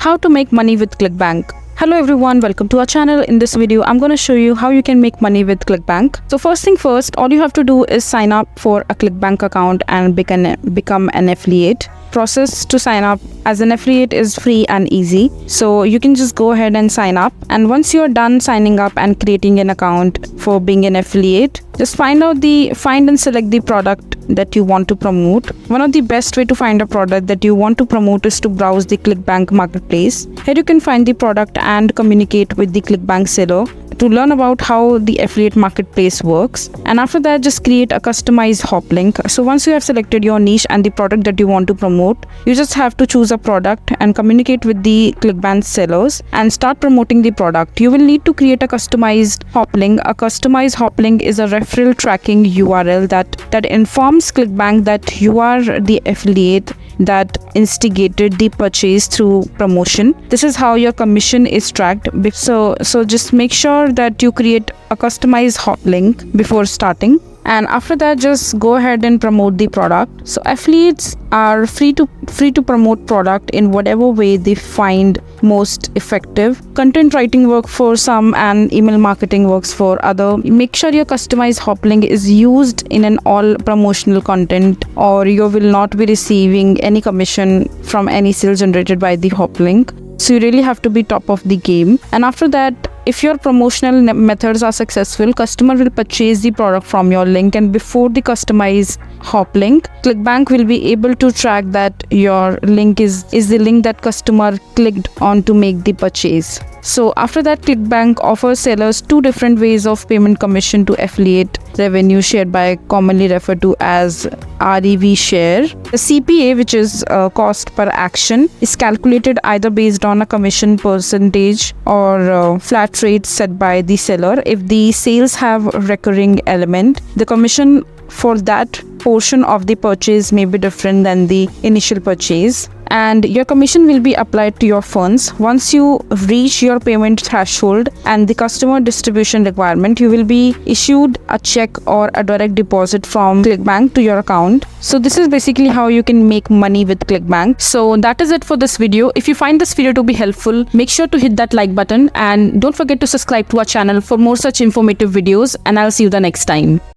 How to make money with Clickbank. Hello everyone, welcome to our channel. In this video, I'm going to show you how you can make money with Clickbank. So first thing first, all you have to do is sign up for a Clickbank account and become an affiliate. Process to sign up as an affiliate is free and easy. So you can just go ahead and sign up. And once you're done signing up and creating an account for being an affiliate, just find and select the product that you want to promote. One of the best way to find a product that you want to promote is to browse the Clickbank marketplace. Here you can find the product and communicate with the Clickbank seller to learn about how the affiliate marketplace works. And after that, just create a customized hop link. So once you have selected your niche and the product that you want to promote, you just have to choose a product and communicate with the Clickbank sellers and start promoting the product. You will need to create a customized hop link. A customized hop link is a referral tracking URL that informs Clickbank that you are the affiliate that instigated the purchase through promotion. This is how your commission is tracked. So just make sure that you create a customized hot link before starting. And after that, just go ahead and promote the product. So affiliates are free to promote product in whatever way they find most effective. Content writing works for some and email marketing works for other. Make sure your customized hop link is used in an all promotional content, or you will not be receiving any commission from any sales generated by the hop link. So you really have to be top of the game. And after that, if your promotional methods are successful, customer will purchase the product from your link, and before the customized hop link, Clickbank will be able to track that your link is the link that customer clicked on to make the purchase. So after that, Clickbank offers sellers two different ways of payment commission to affiliate revenue shared by, commonly referred to as REV share. The CPA, which is cost per action, is calculated either based on a commission percentage or flat rate set by the seller. If the sales have a recurring element, the commission for that portion of the purchase may be different than the initial purchase, and your commission will be applied to your funds. Once you reach your payment threshold and the customer distribution requirement, you will be issued a check or a direct deposit from Clickbank to your account. So this is basically how you can make money with Clickbank. So that is it for this video. If you find this video to be helpful, make sure to hit that like button and don't forget to subscribe to our channel for more such informative videos, and I'll see you the next time.